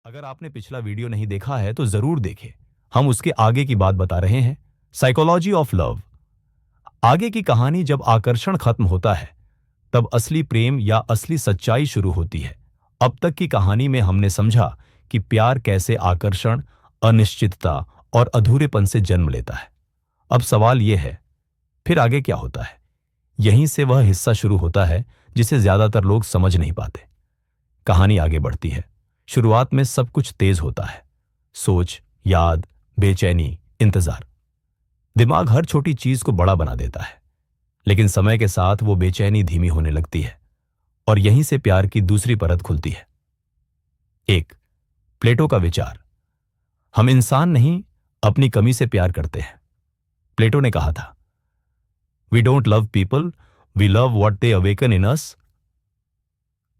अगर आपने पिछला वीडियो नहीं देखा है तो जरूर देखें। हम उसके आगे की बात बता रहे हैं। Psychology of love. आगे की कहानी जब आकर्षण खत्म होता है तब असली प्रेम या असली सच्चाई शुरू होती है। अब तक की कहानी में हमने समझा कि प्यार कैसे आकर्षण, अनिश्चितता और अधूरेपन से जन्म लेता है। अब सवाल यह है, फिर आगे क्या होता है? यहीं से वह हिस्सा शुरू होता है जिसे ज्यादातर लोग समझ नहीं पाते। कहानी आगे बढ़ती है। शुरुआत में सब कुछ तेज होता है। सोच, याद, बेचैनी, इंतजार। दिमाग हर छोटी चीज को बड़ा बना देता है, लेकिन समय के साथ वो बेचैनी धीमी होने लगती है और यहीं से प्यार की दूसरी परत खुलती है। एक, प्लेटो का विचार। हम इंसान नहीं, अपनी कमी से प्यार करते हैं। प्लेटो ने कहा था, we don't love people, we love what they awaken in us.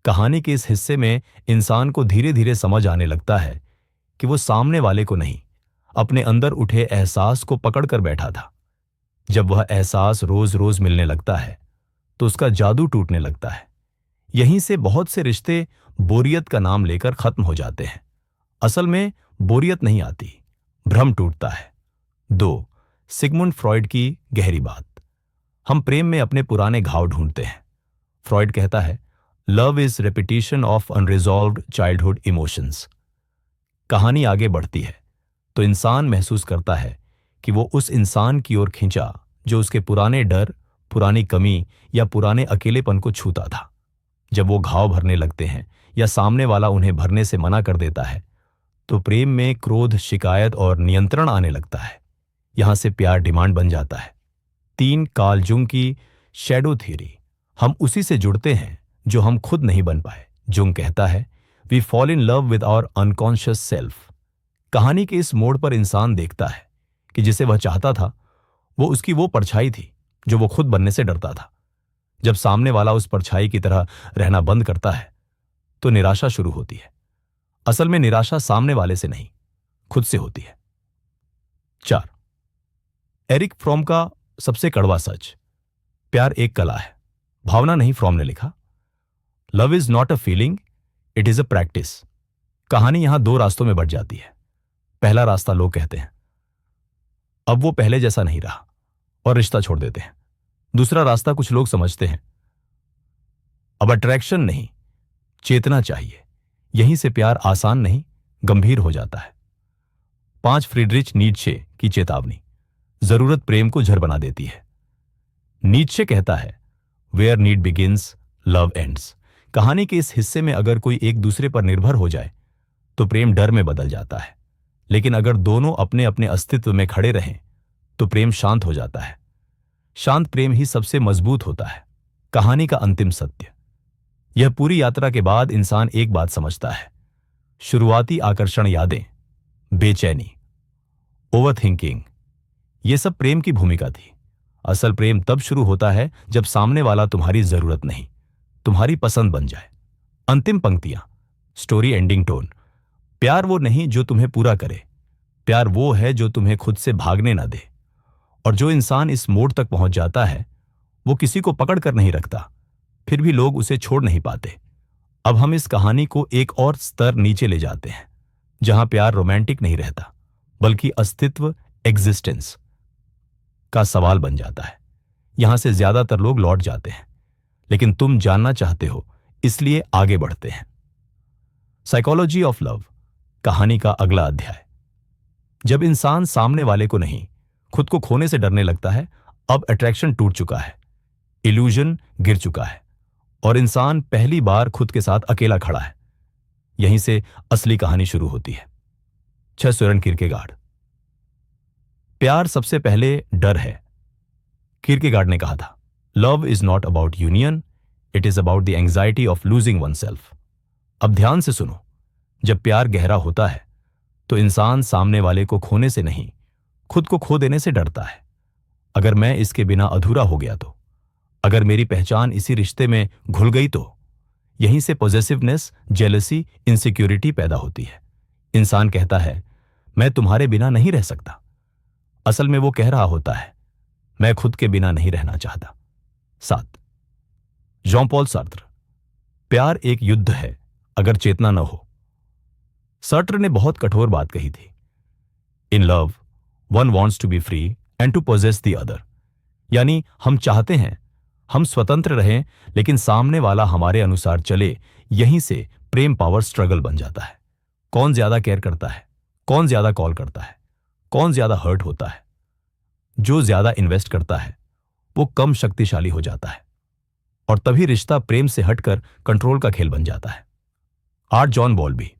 कहानी के इस हिस्से में इंसान को धीरे धीरे समझ आने लगता है कि वो सामने वाले को नहीं, अपने अंदर उठे एहसास को पकड़ कर बैठा था। जब वह एहसास रोज रोज मिलने लगता है तो उसका जादू टूटने लगता है। यहीं से बहुत से रिश्ते बोरियत का नाम लेकर खत्म हो जाते हैं। असल में बोरियत नहीं आती, भ्रम टूटता है। दो, सिगमुंड फ्रॉइड की गहरी बात। हम प्रेम में अपने पुराने घाव ढूंढते हैं। फ्रॉइड कहता है, love is repetition of unresolved childhood emotions. कहानी आगे बढ़ती है तो इंसान महसूस करता है कि वो उस इंसान की ओर खींचा जो उसके पुराने डर, पुरानी कमी या पुराने अकेलेपन को छूता था। जब वो घाव भरने लगते हैं या सामने वाला उन्हें भरने से मना कर देता है तो प्रेम में क्रोध, शिकायत और नियंत्रण आने लगता है। यहां से प्यार डिमांड बन जाता है। तीन, कार्ल जुंग की शैडो थ्योरी। हम उसी से जुड़ते हैं जो हम खुद नहीं बन पाए। जुंग कहता है, we fall in love with our unconscious self. कहानी के इस मोड़ पर इंसान देखता है कि जिसे वह चाहता था वो उसकी वो परछाई थी जो वो खुद बनने से डरता था। जब सामने वाला उस परछाई की तरह रहना बंद करता है तो निराशा शुरू होती है। असल में निराशा सामने वाले से नहीं, खुद से होती है। चार, एरिक फ्रॉम का सबसे कड़वा सच। प्यार एक कला है, भावना नहीं। फ्रॉम ने लिखा, love is not a feeling, it is a practice. कहानी यहां दो रास्तों में बढ़ जाती है। पहला रास्ता, लोग कहते हैं अब वो पहले जैसा नहीं रहा और रिश्ता छोड़ देते हैं। दूसरा रास्ता, कुछ लोग समझते हैं अब अट्रैक्शन नहीं, चेतना चाहिए। यहीं से प्यार आसान नहीं, गंभीर हो जाता है। 5, फ्रीडरिच नीत्शे की चेतावनी। जरूरत प्रेम को जड़ बना देती है। नीत्शे कहता है, where need begins love ends. कहानी के इस हिस्से में अगर कोई एक दूसरे पर निर्भर हो जाए तो प्रेम डर में बदल जाता है, लेकिन अगर दोनों अपने अपने अस्तित्व में खड़े रहें तो प्रेम शांत हो जाता है। शांत प्रेम ही सबसे मजबूत होता है। कहानी का अंतिम सत्य। यह पूरी यात्रा के बाद इंसान एक बात समझता है, शुरुआती आकर्षण, यादें, बेचैनी, ओवरथिंकिंग, यह सब प्रेम की भूमिका थी। असल प्रेम तब शुरू होता है जब सामने वाला तुम्हारी जरूरत नहीं, तुम्हारी पसंद बन जाए। अंतिम पंक्तियां, स्टोरी एंडिंग टोन। प्यार वो नहीं जो तुम्हें पूरा करे, प्यार वो है जो तुम्हें खुद से भागने ना दे। और जो इंसान इस मोड़ तक पहुंच जाता है वो किसी को पकड़ कर नहीं रखता, फिर भी लोग उसे छोड़ नहीं पाते। अब हम इस कहानी को एक और स्तर नीचे ले जाते हैं, जहां प्यार रोमांटिक नहीं रहता बल्कि अस्तित्व, एग्जिस्टेंस का सवाल बन जाता है। यहां से ज्यादातर लोग लौट जाते हैं, लेकिन तुम जानना चाहते हो, इसलिए आगे बढ़ते हैं। साइकोलॉजी ऑफ लव, कहानी का अगला अध्याय। जब इंसान सामने वाले को नहीं, खुद को खोने से डरने लगता है, अब अट्रैक्शन टूट चुका है, इल्यूजन गिर चुका है और इंसान पहली बार खुद के साथ अकेला खड़ा है। यहीं से असली कहानी शुरू होती है। 6, सोरेन किरकेगार्ड। प्यार सबसे पहले डर है। किरकेगार्ड ने कहा था, love is not about union, it is about the anxiety of losing one self. अब ध्यान से सुनो, जब प्यार गहरा होता है तो इंसान सामने वाले को खोने से नहीं, खुद को खो देने से डरता है। अगर मैं इसके बिना अधूरा हो गया तो, अगर मेरी पहचान इसी रिश्ते में घुल गई तो। यहीं से पॉजेसिवनेस, जेलसी, इनसिक्योरिटी पैदा होती है। इंसान कहता है, मैं तुम्हारे बिना नहीं रह सकता। असल में वो कह रहा होता है, मैं खुद के बिना नहीं रहना चाहता। 7, जॉन पॉल सार्त्र। प्यार एक युद्ध है अगर चेतना न हो। सर्टर ने बहुत कठोर बात कही थी। In love one wants to be free and to possess the other. यानी हम चाहते हैं हम स्वतंत्र रहें, लेकिन सामने वाला हमारे अनुसार चले। यहीं से प्रेम पावर स्ट्रगल बन जाता है। कौन ज्यादा केयर करता है, कौन ज्यादा कॉल करता है, कौन ज्यादा हर्ट होता है। जो ज्यादा इन्वेस्ट करता है वो कम शक्तिशाली हो जाता है, और तभी रिश्ता प्रेम से हटकर कंट्रोल का खेल बन जाता है। Are John बॉल्बी।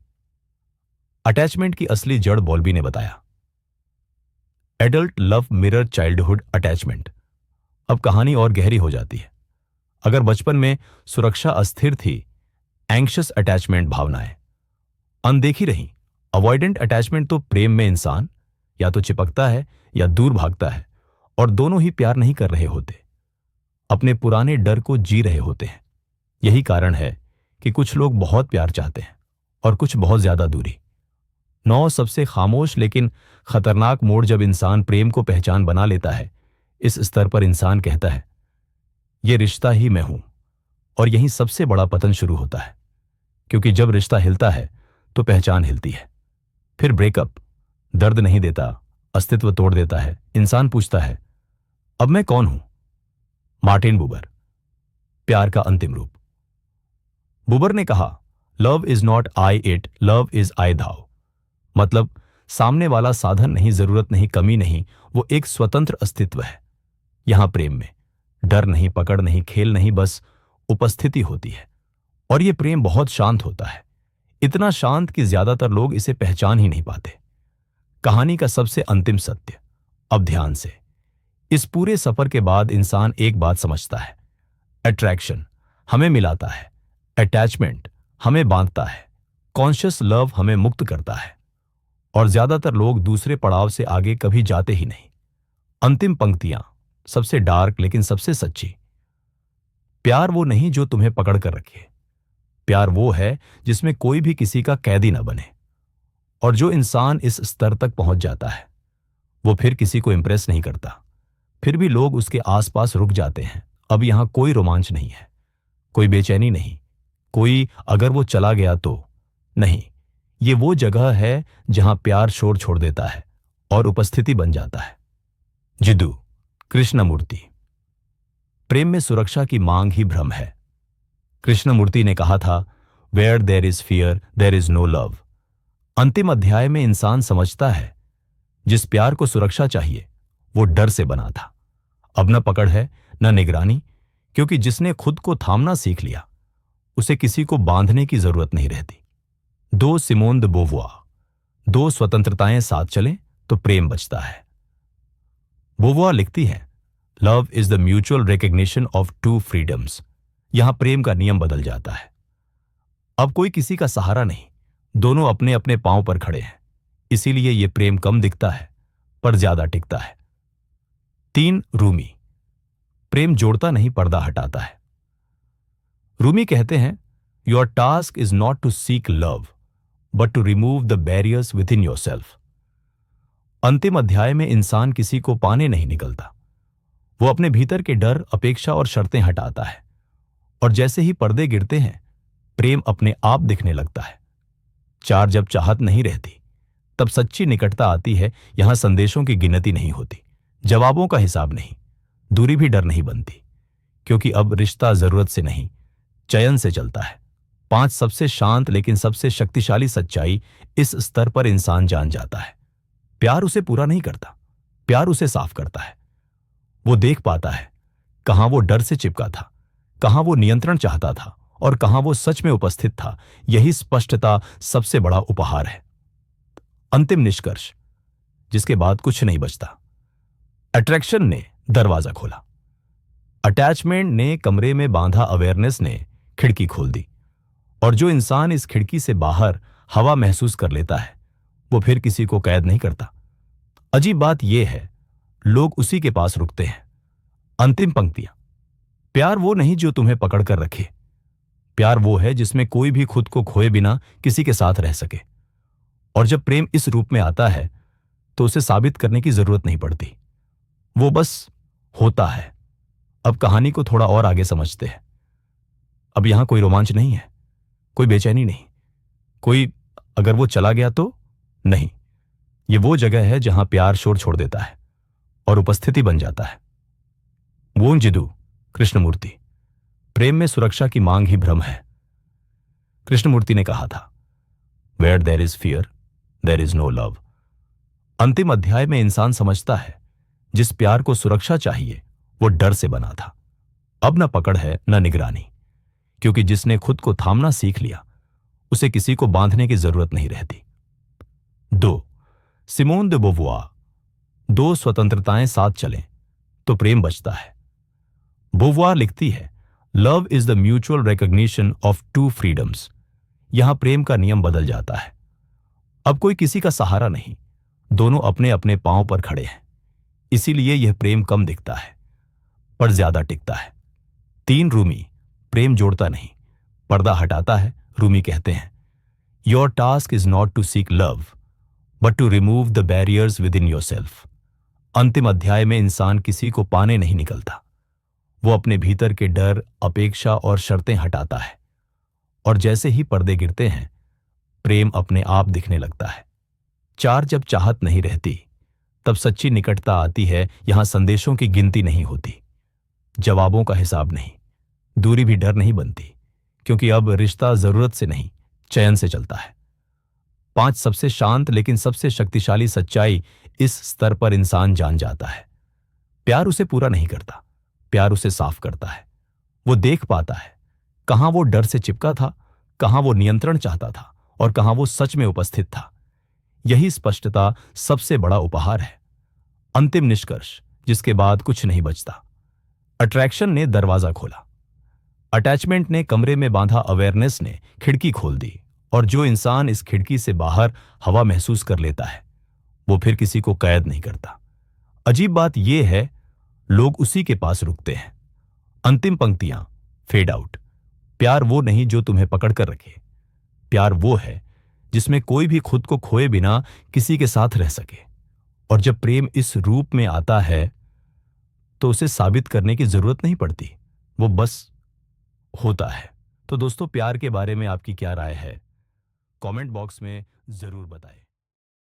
अटैचमेंट की असली जड़ बॉल्बी ने बताया। Adult love mirror childhood attachment. अब कहानी और गहरी हो जाती है। अगर बचपन में सुरक्षा अस्थिर थी, एंग्शियस अटैचमेंट भावनाएं अनदेखी रही, अवॉइडेंट अटैचमेंट तो प्रेम में इंसान या तो चिपकता है या दूर भागता है, और दोनों ही प्यार नहीं कर रहे होते, अपने पुराने डर को जी रहे होते हैं। यही कारण है कि कुछ लोग बहुत प्यार चाहते हैं और कुछ बहुत ज्यादा दूरी। 9 सबसे खामोश लेकिन खतरनाक मोड़ जब इंसान प्रेम को पहचान बना लेता है। इस स्तर पर इंसान कहता है, यह रिश्ता ही मैं हूं, और यहीं सबसे बड़ा पतन शुरू होता है। क्योंकि जब रिश्ता हिलता है तो पहचान हिलती है। फिर ब्रेकअप दर्द नहीं देता, अस्तित्व तोड़ देता है। इंसान पूछता है, अब मैं कौन हूं? Martin Buber. प्यार का अंतिम रूप। बुबर ने कहा, love is not I it, love is I thou. मतलब सामने वाला साधन नहीं, जरूरत नहीं, कमी नहीं, वो एक स्वतंत्र अस्तित्व है। यहां प्रेम में डर नहीं, पकड़ नहीं, खेल नहीं, बस उपस्थिति होती है। और ये प्रेम बहुत शांत होता है, इतना शांत कि ज्यादातर लोग इसे पहचान ही नहीं पाते। कहानी का सबसे अंतिम सत्य। अब ध्यान से, इस पूरे सफर के बाद इंसान एक बात समझता है, अट्रैक्शन हमें मिलाता है, अटैचमेंट हमें बांधता है, कॉन्शियस लव हमें मुक्त करता है, और ज्यादातर लोग दूसरे पड़ाव से आगे कभी जाते ही नहीं। अंतिम पंक्तियां सबसे डार्क लेकिन सबसे सच्ची। प्यार वो नहीं जो तुम्हें पकड़ कर रखे, प्यार वो है जिसमें कोई भी किसी का कैदी न बने। और जो इंसान इस स्तर तक पहुंच जाता है वो फिर किसी को इंप्रेस नहीं करता, फिर भी लोग उसके आसपास रुक जाते हैं। अब यहां कोई रोमांच नहीं है, कोई बेचैनी नहीं, कोई अगर वो चला गया तो नहीं। ये वो जगह है जहां प्यार शोर छोड़ देता है और उपस्थिति बन जाता है। जिद्दू कृष्णमूर्ति। प्रेम में सुरक्षा की मांग ही भ्रम है। कृष्णमूर्ति ने कहा था, where there is fear there is no love. अंतिम अध्याय में इंसान समझता है, जिस प्यार को सुरक्षा चाहिए वो डर से बना था। अब न पकड़ है न निगरानी, क्योंकि जिसने खुद को थामना सीख लिया उसे किसी को बांधने की जरूरत नहीं रहती। 2 सिमोन द बोवुआ। 2 स्वतंत्रताएं साथ चलें तो प्रेम बचता है। बोवुआ लिखती हैं, love is the mutual recognition of 2 freedoms. यहां प्रेम का नियम बदल जाता है। अब कोई किसी का सहारा नहीं, दोनों अपने अपने पांव पर खड़े हैं। इसीलिए यह प्रेम कम दिखता है पर ज्यादा टिकता है। 3 रूमी। प्रेम जोड़ता नहीं, पर्दा हटाता है। रूमी कहते हैं, your task is not to seek love but to remove the barriers within yourself. अंतिम अध्याय में इंसान किसी को पाने नहीं निकलता, वो अपने भीतर के डर, अपेक्षा और शर्तें हटाता है। और जैसे ही पर्दे गिरते हैं प्रेम अपने आप दिखने लगता है। 4 जब चाहत नहीं रहती तब सच्ची निकटता आती है। यहां संदेशों की गिनती नहीं होती, जवाबों का हिसाब नहीं, दूरी भी डर नहीं बनती, क्योंकि अब रिश्ता जरूरत से नहीं चयन से चलता है। 5 सबसे शांत लेकिन सबसे शक्तिशाली सच्चाई। इस स्तर पर इंसान जान जाता है, प्यार उसे पूरा नहीं करता, प्यार उसे साफ करता है। वो देख पाता है कहां वो डर से चिपका था, कहां वो नियंत्रण चाहता था और कहां वो सच में उपस्थित था। यही स्पष्टता सबसे बड़ा उपहार है। अंतिम निष्कर्ष, जिसके बाद कुछ नहीं बचता। अट्रैक्शन ने दरवाजा खोला, अटैचमेंट ने कमरे में बांधा, अवेयरनेस ने खिड़की खोल दी। और जो इंसान इस खिड़की से बाहर हवा महसूस कर लेता है वो फिर किसी को कैद नहीं करता। अजीब बात यह है, लोग उसी के पास रुकते हैं। अंतिम पंक्तियां, प्यार वो नहीं जो तुम्हें पकड़ कर रखे, प्यार वो है जिसमें कोई भी खुद को खोए बिना किसी के साथ रह सके। और जब प्रेम इस रूप में आता है तो उसे साबित करने की जरूरत नहीं पड़ती, वो बस होता है। अब कहानी को थोड़ा और आगे समझते हैं। अब यहां कोई रोमांच नहीं है, कोई बेचैनी नहीं, कोई अगर वो चला गया तो नहीं। ये वो जगह है जहां प्यार शोर छोड़ देता है और उपस्थिति बन जाता है। वोंजिदू कृष्णमूर्ति। प्रेम में सुरक्षा की मांग ही भ्रम है। कृष्णमूर्ति ने कहा था, where there is fear there is no love. अंतिम अध्याय में इंसान समझता है जिस प्यार को सुरक्षा चाहिए वो डर से बना था। अब न पकड़ है न निगरानी, क्योंकि जिसने खुद को थामना सीख लिया उसे किसी को बांधने की जरूरत नहीं रहती। 2 सिमोन दे बोवुआ। दो स्वतंत्रताएं साथ चलें तो प्रेम बचता है। बोवुआ लिखती है, love is the mutual recognition of two freedoms. यहां प्रेम का नियम बदल जाता है। अब कोई किसी का सहारा नहीं, दोनों अपने अपने पांव पर खड़े हैं। इसीलिए यह प्रेम कम दिखता है पर ज्यादा टिकता है। 3 रूमी। प्रेम जोड़ता नहीं, पर्दा हटाता है। रूमी कहते हैं, your task is not to seek love but to remove the barriers within yourself. अंतिम अध्याय में इंसान किसी को पाने नहीं निकलता, वो अपने भीतर के डर, अपेक्षा और शर्तें हटाता है। और जैसे ही पर्दे गिरते हैं प्रेम अपने आप दिखने लगता है। 4 जब चाहत नहीं रहती तब सच्ची निकटता आती है। यहां संदेशों की गिनती नहीं होती, जवाबों का हिसाब नहीं, दूरी भी डर नहीं बनती, क्योंकि अब रिश्ता जरूरत से नहीं चयन से चलता है। 5 सबसे शांत लेकिन सबसे शक्तिशाली सच्चाई इस स्तर पर इंसान जान जाता है, प्यार उसे पूरा नहीं करता, प्यार उसे साफ करता है। वो देख पाता है कहां वो डर से चिपका था, कहां वो नियंत्रण चाहता था और कहां वो सच में उपस्थित था। यही स्पष्टता सबसे बड़ा उपहार है। अंतिम निष्कर्ष जिसके बाद कुछ नहीं बचता। अट्रैक्शन ने दरवाजा खोला, अटैचमेंट ने कमरे में बांधा, अवेयरनेस ने खिड़की खोल दी। और जो इंसान इस खिड़की से बाहर हवा महसूस कर लेता है वो फिर किसी को कैद नहीं करता। अजीब बात यह है, लोग उसी के पास रुकते हैं। अंतिम पंक्तियां, फेड आउट। प्यार वो नहीं जो तुम्हें पकड़ कर रखे, प्यार वो है जिसमें कोई भी खुद को खोए बिना किसी के साथ रह सके। और जब प्रेम इस रूप में आता है तो उसे साबित करने की जरूरत नहीं पड़ती, वो बस होता है। तो दोस्तों, प्यार के बारे में आपकी क्या राय है? कमेंट बॉक्स में जरूर बताएं।